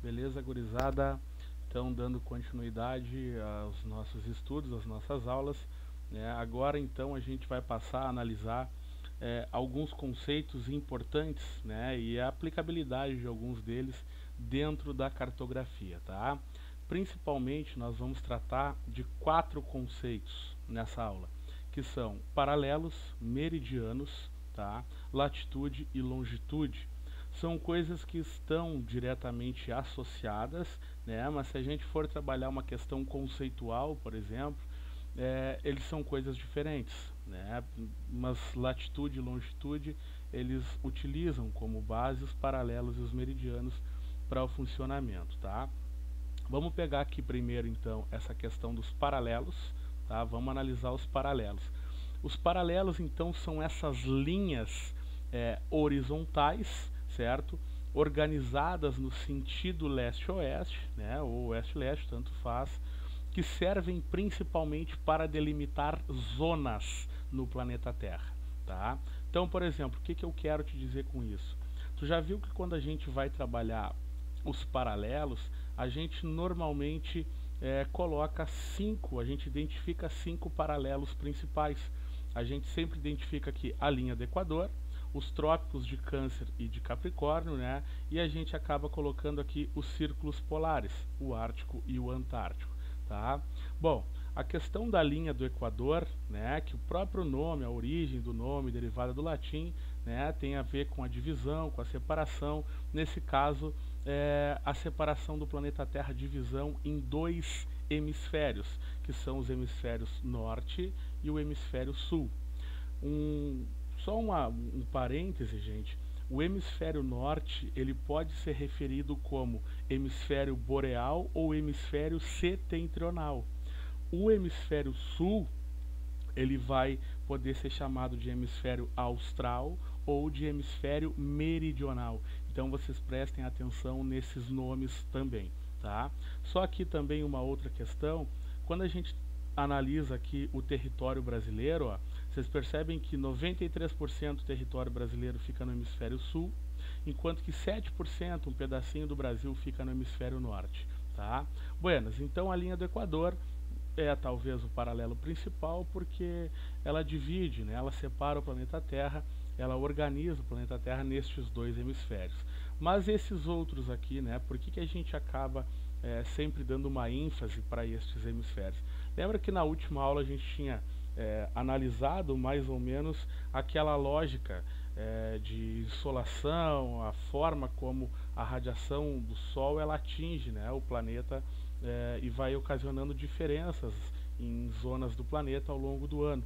Beleza, gurizada? Então, dando continuidade aos nossos estudos, às nossas aulas, né? Agora, então, a gente vai passar a analisar alguns conceitos importantes, né? E a aplicabilidade de alguns deles dentro da cartografia, tá? Principalmente, nós vamos tratar de 4 conceitos nessa aula, que são paralelos, meridianos, tá? Latitude e longitude. São coisas que estão diretamente associadas, né? Mas se a gente for trabalhar uma questão conceitual, por exemplo, eles são coisas diferentes, né? Mas latitude e longitude eles utilizam como base os paralelos e os meridianos para o funcionamento, tá? Vamos pegar aqui primeiro então essa questão dos paralelos, tá? Vamos analisar os paralelos. Os paralelos então são essas linhas horizontais, certo? Organizadas no sentido leste-oeste, né? Ou oeste-leste, tanto faz, que servem principalmente para delimitar zonas no planeta Terra, tá? Então, por exemplo, o que eu quero te dizer com isso? Tu já viu que quando a gente vai trabalhar os paralelos, a gente normalmente coloca 5, a gente identifica 5 paralelos principais. A gente sempre identifica aqui a linha do Equador, os trópicos de Câncer e de Capricórnio, né? E a gente acaba colocando aqui os círculos polares, o Ártico e o Antártico, tá? Bom, a questão da linha do Equador, né, que o próprio nome, a origem do nome, derivada do latim, né, tem a ver com a divisão, com a separação. Nesse caso, a separação do planeta Terra, divisão em 2 hemisférios, que são os hemisférios norte e o hemisfério sul. Só um parêntese, gente. O hemisfério norte ele pode ser referido como hemisfério boreal ou hemisfério setentrional. O hemisfério sul ele vai poder ser chamado de hemisfério austral ou de hemisfério meridional. Então vocês prestem atenção nesses nomes também, tá? Só aqui também uma outra questão, quando a gente analisa aqui o território brasileiro, ó, vocês percebem que 93% do território brasileiro fica no hemisfério sul, enquanto que 7%, um pedacinho do Brasil, fica no hemisfério norte, tá? Buenas, então a linha do Equador é talvez o paralelo principal, porque ela divide, né, ela separa o planeta Terra, ela organiza o planeta Terra nestes 2 hemisférios. Mas esses outros aqui, né, por que a gente acaba sempre dando uma ênfase para estes hemisférios? Lembra que na última aula a gente tinha analisado mais ou menos aquela lógica de insolação, a forma como a radiação do Sol ela atinge, né, o planeta e vai ocasionando diferenças em zonas do planeta ao longo do ano.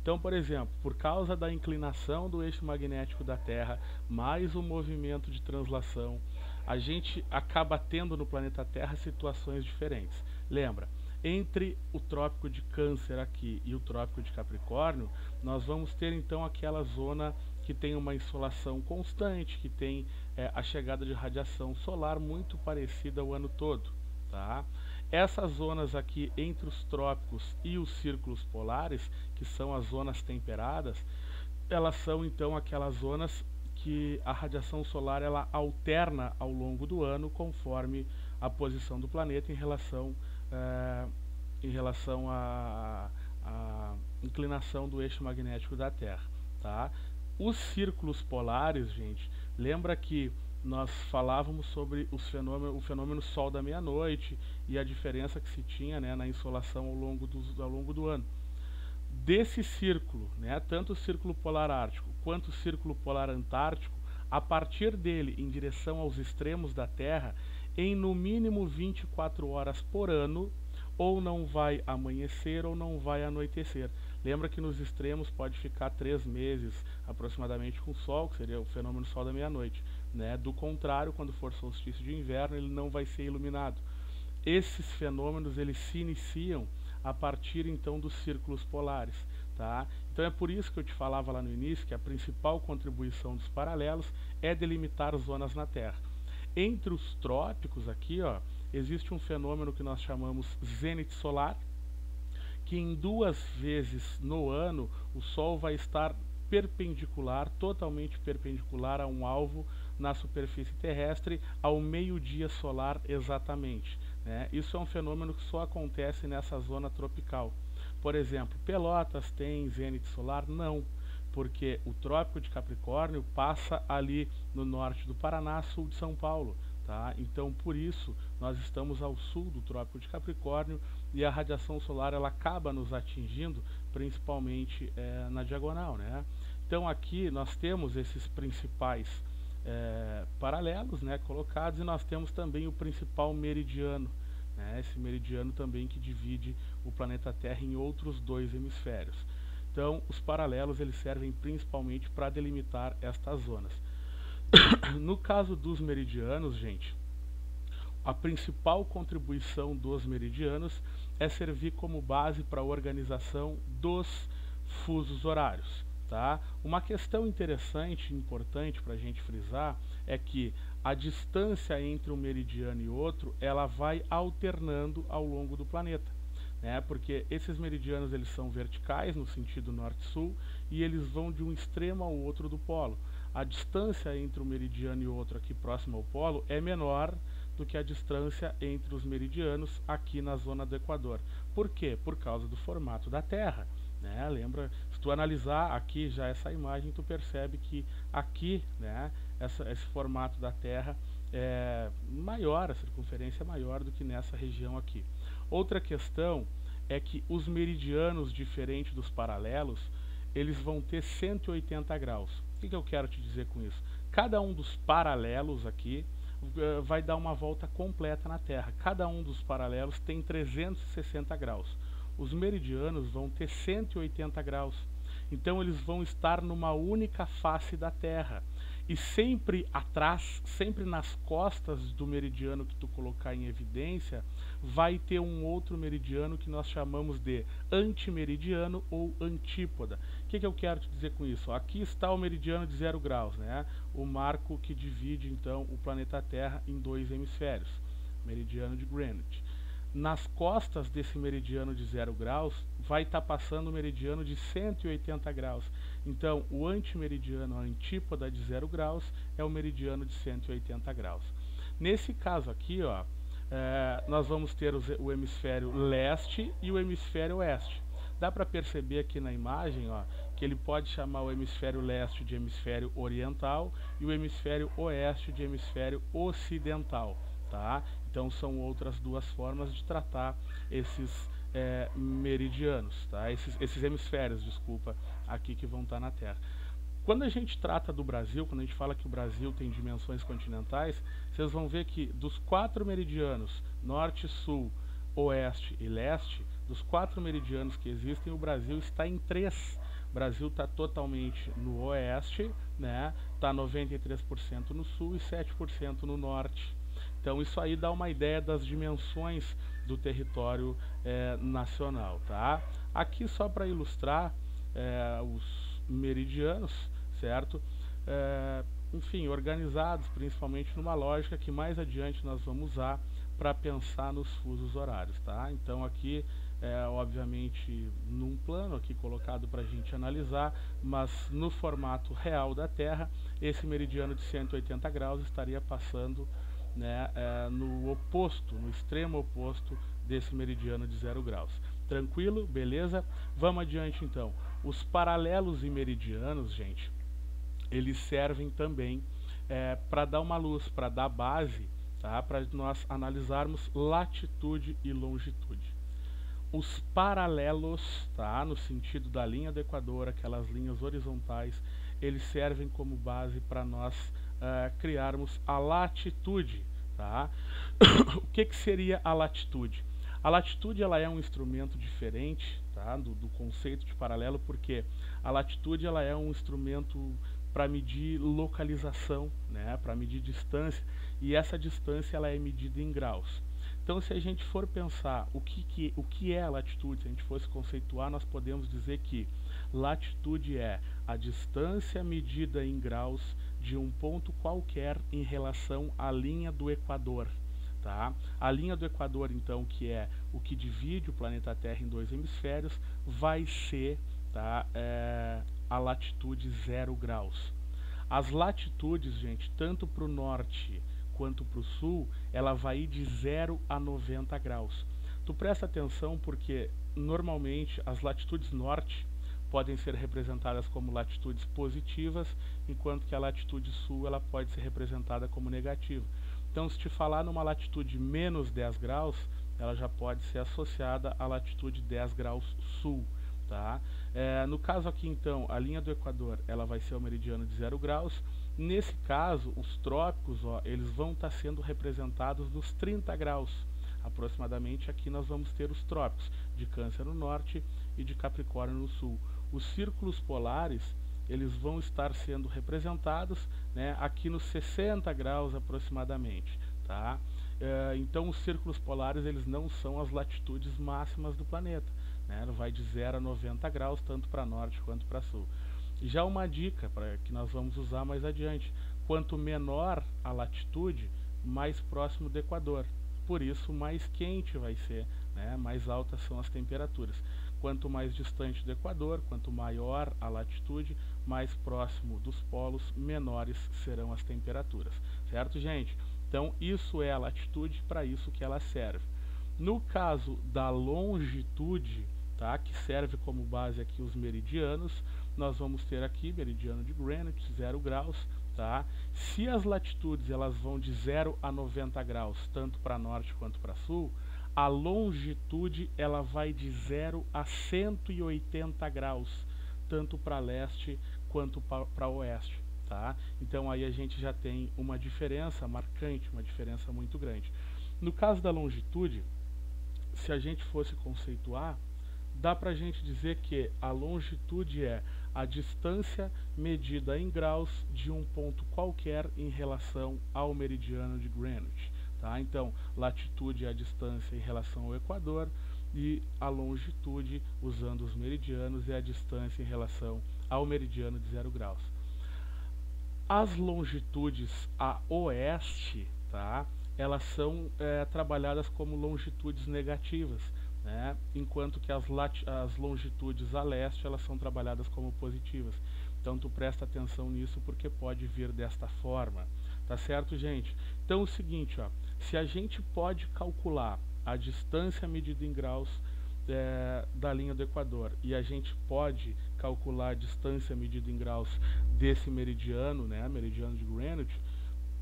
Então, por exemplo, por causa da inclinação do eixo magnético da Terra, mais o movimento de translação, a gente acaba tendo no planeta Terra situações diferentes. Lembra, entre o trópico de Câncer aqui e o trópico de Capricórnio, nós vamos ter então aquela zona que tem uma insolação constante, que tem a chegada de radiação solar muito parecida o ano todo, tá? Essas zonas aqui entre os trópicos e os círculos polares, que são as zonas temperadas, elas são então aquelas zonas que a radiação solar ela alterna ao longo do ano conforme a posição do planeta em relação à inclinação do eixo magnético da Terra, tá? Os círculos polares, gente, lembra que nós falávamos sobre o fenômeno Sol da meia-noite e a diferença que se tinha, né, na insolação ao longo do ano. Desse círculo, né, tanto o círculo polar ártico quanto o círculo polar antártico, a partir dele em direção aos extremos da Terra, em no mínimo 24 horas por ano, ou não vai amanhecer ou não vai anoitecer. Lembra que nos extremos pode ficar 3 meses aproximadamente com o Sol, que seria o fenômeno Sol da meia-noite, né? Do contrário, quando for solstício de inverno, ele não vai ser iluminado. Esses fenômenos eles se iniciam a partir então dos círculos polares, tá? Então é por isso que eu te falava lá no início que a principal contribuição dos paralelos é delimitar zonas na Terra. Entre os trópicos aqui, ó, existe um fenômeno que nós chamamos zênite solar, que em 2 vezes no ano o Sol vai estar perpendicular, totalmente perpendicular a um alvo na superfície terrestre ao meio-dia solar exatamente, né? Isso é um fenômeno que só acontece nessa zona tropical. Por exemplo, Pelotas tem zênite solar? Não, porque o Trópico de Capricórnio passa ali no norte do Paraná, sul de São Paulo. Tá? Então, por isso, nós estamos ao sul do Trópico de Capricórnio e a radiação solar ela acaba nos atingindo principalmente na diagonal, né? Então, aqui nós temos esses principais paralelos, né, colocados, e nós temos também o principal meridiano, né, esse meridiano também que divide o planeta Terra em outros dois hemisférios. Então, os paralelos eles servem principalmente para delimitar estas zonas. No caso dos meridianos, gente, a principal contribuição dos meridianos é servir como base para a organização dos fusos horários. Tá? Uma questão interessante e importante para a gente frisar é que a distância entre um meridiano e outro ela vai alternando ao longo do planeta, né? Porque esses meridianos eles são verticais no sentido norte-sul e eles vão de um extremo ao outro do polo. A distância entre um meridiano e outro aqui próximo ao polo é menor do que a distância entre os meridianos aqui na zona do Equador. Por quê? Por causa do formato da Terra. Né? Lembra, se tu analisar aqui já essa imagem, tu percebe que aqui, né, esse formato da Terra é maior, a circunferência é maior do que nessa região aqui. Outra questão é que os meridianos, diferente dos paralelos, eles vão ter 180 graus. O que eu quero te dizer com isso? Cada um dos paralelos aqui vai dar uma volta completa na Terra. Cada um dos paralelos tem 360 graus. Os meridianos vão ter 180 graus. Então eles vão estar numa única face da Terra. E sempre atrás, sempre nas costas do meridiano que tu colocar em evidência, vai ter um outro meridiano que nós chamamos de antimeridiano ou antípoda. O que eu quero te dizer com isso? Aqui está o meridiano de 0 graus, né? O marco que divide então o planeta Terra em dois hemisférios, meridiano de Greenwich. Nas costas desse meridiano de 0 graus, vai estar passando o meridiano de 180 graus. Então, o antimeridiano, a antípoda de 0 graus, é o meridiano de 180 graus. Nesse caso aqui, ó, nós vamos ter o hemisfério leste e o hemisfério oeste. Dá para perceber aqui na imagem, ó, que ele pode chamar o hemisfério leste de hemisfério oriental e o hemisfério oeste de hemisfério ocidental. Tá? Então são outras duas formas de tratar esses meridianos, tá? Esses hemisférios, desculpa, aqui que vão estar na Terra. Quando a gente trata do Brasil, quando a gente fala que o Brasil tem dimensões continentais, vocês vão ver que dos 4 meridianos, norte, sul, oeste e leste, dos 4 meridianos que existem, o Brasil está em 3. O Brasil está totalmente no oeste, né? Está 93% no sul e 7% no norte. Então isso aí dá uma ideia das dimensões do território nacional, tá? Aqui só para ilustrar os meridianos, certo? Enfim, organizados principalmente numa lógica que mais adiante nós vamos usar para pensar nos fusos horários, tá? Então aqui obviamente num plano aqui colocado para a gente analisar, mas no formato real da Terra, esse meridiano de 180 graus estaria passando, né, no oposto, no extremo oposto desse meridiano de 0 graus. Tranquilo? Beleza? Vamos adiante então. Os paralelos e meridianos, gente, eles servem também para dar uma luz, para dar base, tá, para nós analisarmos latitude e longitude. Os paralelos, tá, no sentido da linha do Equador, aquelas linhas horizontais, eles servem como base para nós criarmos a latitude, tá? O que seria a latitude? A latitude ela é um instrumento diferente, tá, do conceito de paralelo, porque a latitude ela é um instrumento para medir localização, né, para medir distância, e essa distância ela é medida em graus. Então, se a gente for pensar o que é a latitude, se a gente fosse conceituar, nós podemos dizer que latitude é a distância medida em graus de um ponto qualquer em relação à linha do Equador. Tá? A linha do Equador, então, que é o que divide o planeta Terra em dois hemisférios, vai ser, tá, a latitude 0 graus. As latitudes, gente, tanto para o norte quanto para o sul, ela vai ir de 0 a 90 graus. Tu presta atenção porque normalmente as latitudes norte podem ser representadas como latitudes positivas, enquanto que a latitude sul ela pode ser representada como negativa. Então, se te falar numa latitude menos 10 graus, ela já pode ser associada à latitude 10 graus sul. Tá? No caso aqui, então, a linha do Equador ela vai ser o meridiano de 0 graus. Nesse caso, os trópicos, ó, eles vão estar sendo representados nos 30 graus. Aproximadamente aqui nós vamos ter os trópicos de Câncer no norte e de Capricórnio no sul. Os círculos polares eles vão estar sendo representados, né, aqui nos 60 graus aproximadamente. Tá? Então os círculos polares eles não são as latitudes máximas do planeta, né? Vai de 0 a 90 graus, tanto para norte quanto para sul. Já uma dica que nós vamos usar mais adiante: quanto menor a latitude, mais próximo do Equador. Por isso, mais quente vai ser, né? Mais altas são as temperaturas. Quanto mais distante do Equador, quanto maior a latitude, mais próximo dos polos, menores serão as temperaturas. Certo, gente? Então, isso é a latitude, para isso que ela serve. No caso da longitude, tá? Que serve como base aqui os meridianos, nós vamos ter aqui meridiano de Greenwich, 0 graus. Tá? Se as latitudes elas vão de 0 a 90 graus, tanto para norte quanto para sul, a longitude ela vai de 0 a 180 graus, tanto para leste quanto para oeste. Tá? Então aí a gente já tem uma diferença marcante, uma diferença muito grande. No caso da longitude, se a gente fosse conceituar, dá para a gente dizer que a longitude é a distância medida em graus de um ponto qualquer em relação ao meridiano de Greenwich. Tá? Então, latitude é a distância em relação ao Equador e a longitude, usando os meridianos, é a distância em relação ao meridiano de 0 graus. As longitudes a oeste, tá? Elas são trabalhadas como longitudes negativas, né? Enquanto que as longitudes a leste elas são trabalhadas como positivas. Então tu presta atenção nisso porque pode vir desta forma, tá certo, gente? Então é o seguinte, ó, se a gente pode calcular a distância medida em graus da linha do Equador e a gente pode calcular a distância medida em graus desse meridiano, né, meridiano de Greenwich,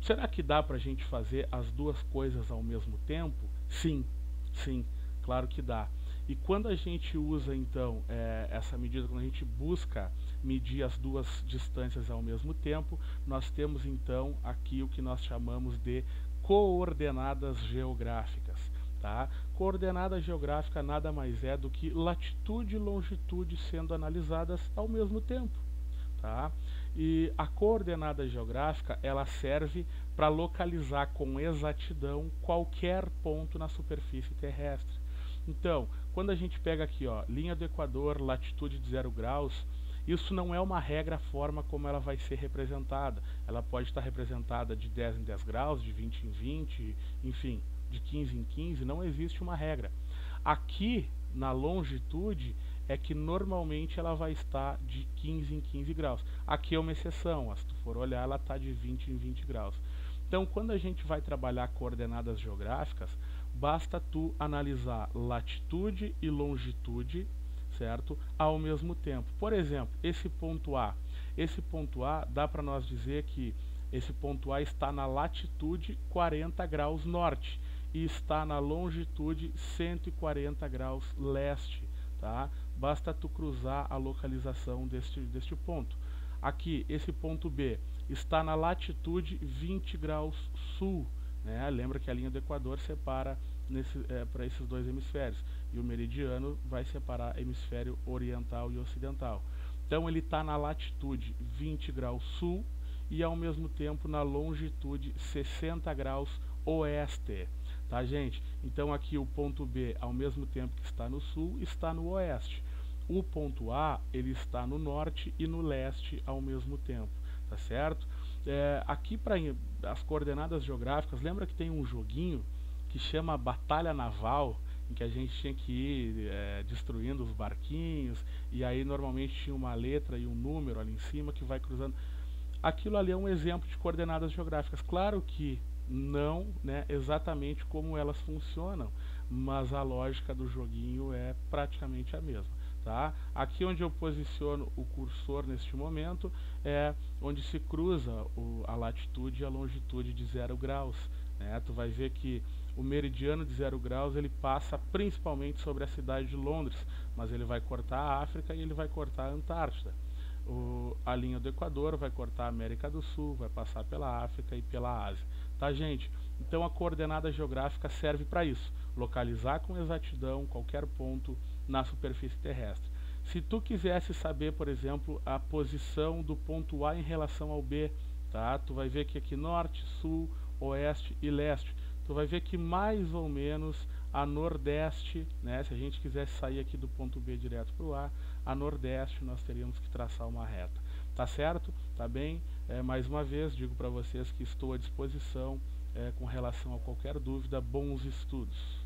será que dá para a gente fazer as duas coisas ao mesmo tempo? Sim, sim. Claro que dá. E quando a gente usa então essa medida, quando a gente busca medir as duas distâncias ao mesmo tempo, nós temos então aqui o que nós chamamos de coordenadas geográficas. Tá? Coordenada geográfica nada mais é do que latitude e longitude sendo analisadas ao mesmo tempo. Tá? E a coordenada geográfica ela serve para localizar com exatidão qualquer ponto na superfície terrestre. Então, quando a gente pega aqui, ó, linha do Equador, latitude de 0 graus, isso não é uma regra a forma como ela vai ser representada. Ela pode estar representada de 10 em 10 graus, de 20 em 20, enfim, de 15 em 15, não existe uma regra. Aqui, na longitude, é que normalmente ela vai estar de 15 em 15 graus. Aqui é uma exceção, se tu for olhar, ela está de 20 em 20 graus. Então, quando a gente vai trabalhar coordenadas geográficas, basta tu analisar latitude e longitude, certo? Ao mesmo tempo. Por exemplo, esse ponto A dá para nós dizer que esse ponto A está na latitude 40 graus norte e está na longitude 140 graus leste, tá? Basta tu cruzar a localização deste ponto. Aqui, esse ponto B está na latitude 20 graus sul, né? Lembra que a linha do Equador separa para esses dois hemisférios e o meridiano vai separar hemisfério oriental e ocidental. Então ele está na latitude 20 graus sul e ao mesmo tempo na longitude 60 graus oeste. Tá, gente? Então aqui o ponto B, ao mesmo tempo que está no sul, está no oeste. O ponto A, ele está no norte e no leste ao mesmo tempo, tá certo? Aqui para as coordenadas geográficas, lembra que tem um joguinho que chama Batalha Naval, em que a gente tinha que ir destruindo os barquinhos, e aí normalmente tinha uma letra e um número ali em cima que vai cruzando. aquilo ali é um exemplo de coordenadas geográficas. Claro que não, né, exatamente como elas funcionam, mas a lógica do joguinho é praticamente a mesma. Tá? Aqui onde eu posiciono o cursor neste momento é onde se cruza a latitude e a longitude de 0 graus. Né? Tu vai ver que o meridiano de 0 graus ele passa principalmente sobre a cidade de Londres, mas ele vai cortar a África e ele vai cortar a Antártida. A linha do Equador vai cortar a América do Sul, vai passar pela África e pela Ásia. Tá, gente? Então a coordenada geográfica serve para isso, localizar com exatidão qualquer ponto na superfície terrestre. Se tu quisesse saber, por exemplo, a posição do ponto A em relação ao B, tá? Tu vai ver que aqui norte, sul, oeste e leste, tu vai ver que mais ou menos a nordeste, né, se a gente quisesse sair aqui do ponto B direto para o a nordeste nós teríamos que traçar uma reta. Tá certo? Tá bem? Mais uma vez, digo para vocês que estou à disposição com relação a qualquer dúvida. Bons estudos!